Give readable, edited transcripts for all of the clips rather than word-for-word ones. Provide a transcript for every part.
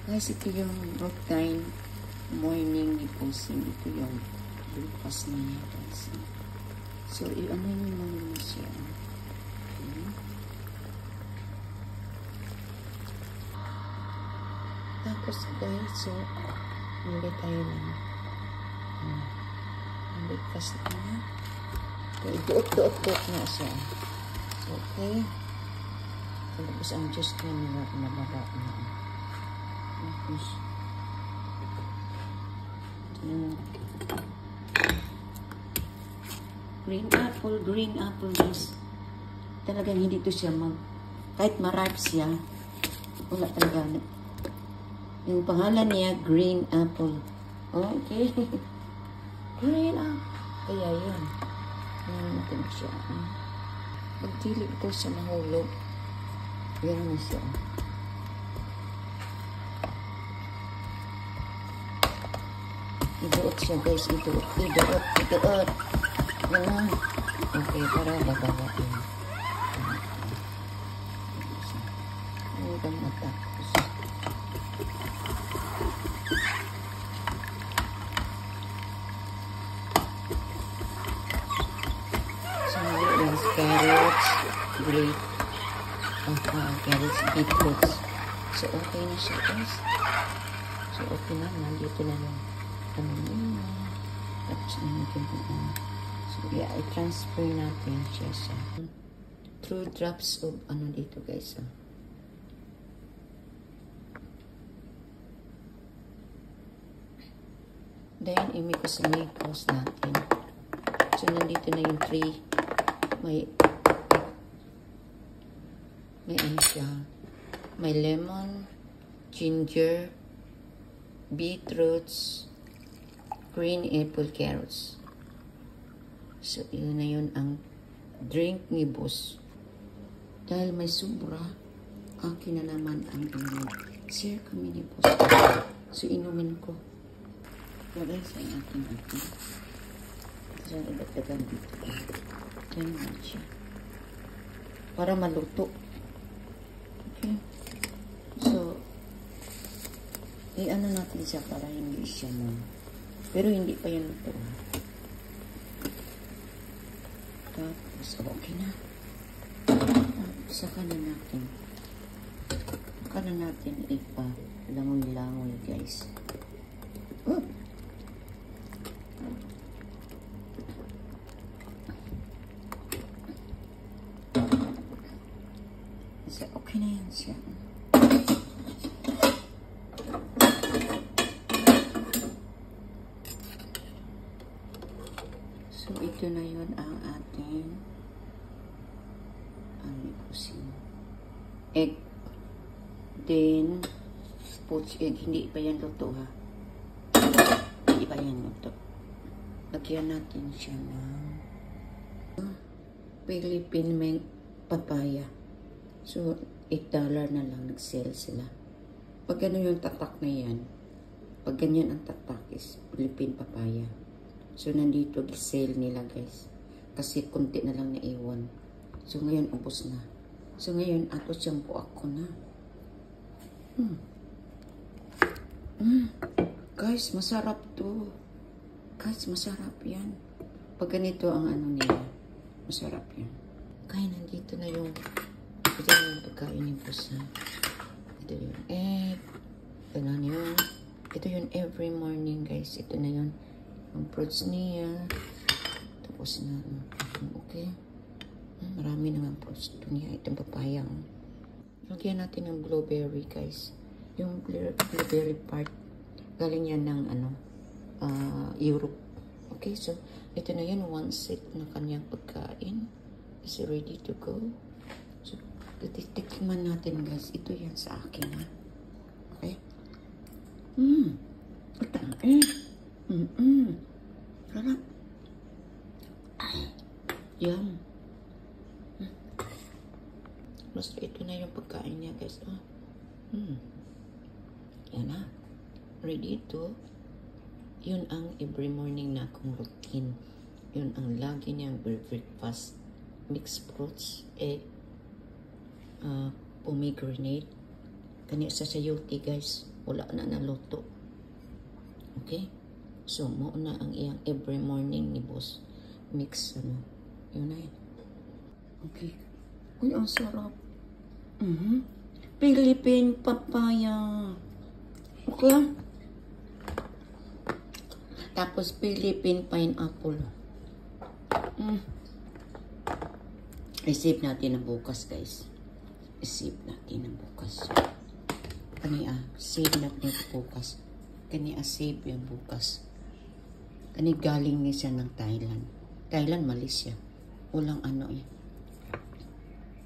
Guys, ito yung routine morning ni Pusing. Ito yung breakfast niya, guys. So, ano yung lang siya. Okay. Tapos, guys, so, hindi tayo ng breakfast niya. Okay, duot-duot na siya. So, okay. Tapos, ang juice ko nababa na. Tapos, green apple juice. Talagang hindi to siya kahit ma-ripe siya, wala talaga. Yung pangalan niya, green apple. Okay. Green apple. Kaya yun. Natin siya. Pagdili ko siya mahulog. Yan na siya. Iduot siya, guys. Iduot. Yan na. Okay, para babawain. Hanggang matapos. So, there's carrots, grape, carrots, beetroots. So, okay na siya, guys. So, okay na. Nandito na yung tapos na natin po. So, yeah, i-transfer natin siya sa 2 drops of dito, guys. Then, i-mix natin. So, nandito na yung 3. May ano siya. May lemon, ginger, beetroots, green apple, carrots. So, yun na yun ang drink ni boss. Dahil may sobra, akin na naman ang share kami ni boss. So, inumin ko. Lagay sa ating ito. Diyan, idagdagan dito. Diyan na siya. Para maluto. Okay. So, i-ano natin siya para hindi siya pero hindi pa yan luto. Tapos, okay na. Saka na natin ipa-langoy-langoy, guys. So, okay na yan siya. So, ito na yun ang ating egg. Then, poached egg. Hindi pa yan luto, ha? Hindi pa yan luto. Lagyan natin siya ng Philippine papaya. So, $8 na lang nag-sell sila. Pag gano'n yung tatak na yan, pag ganyan ang tatak is Philippine papaya. So, nandito sale nila, guys. Kasi kunti na lang naiwan. So, ngayon, ubos na. So, ngayon, ato siyang po ako na. Guys, masarap to. Guys, masarap yan. Pag ganito ang nila, masarap yan. Kaya nandito na yung ito yung pagkain ni boss, ha. Ito yung egg. Ito na yun. Ito yung every morning, guys. Ito na yun. Ang fruits niya. Tapos na, okay. Marami naman fruits. Ito niya, itong papaya. Lagyan natin ng blueberry, guys. Yung blueberry part, galing yan ng, Europe. Okay, so, ito na yan, 1 set na kanyang pagkain. Is ready to go. So, titikman natin, guys. Ito yan sa akin, ha. Okay? Sarap. Ay, yum. Basta ito na yung pagkain niya, guys. Yan na. Ready to. Yun ang every morning na akong routine. Yun ang lagi niyang breakfast. Mixed fruits, egg, pomegranate, Kani sa sayuti guys, wala na naluto. Okay? So, mo na ang iyang every morning ni boss. Mix, ano. Yun na yun. Okay. Uy, ang sarap. Philippine papaya. Okay? Tapos, Philippine pineapple. I-save natin na bukas, guys. I-save natin na bukas. Kani save natin bukas. Kani save yung bukas. Kani galing niya siya ng Thailand. Thailand, Malaysia. Walang ano eh.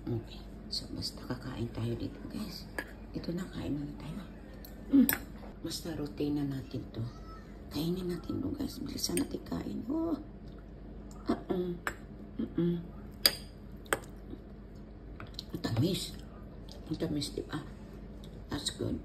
Okay. So, basta kakain tayo dito, guys. Ito na, kain na tayo. Basta routine na natin to. Kainin natin to, guys. Bilisan natin kain. Oh. Ang tamis. Ang tamis, diba? That's good.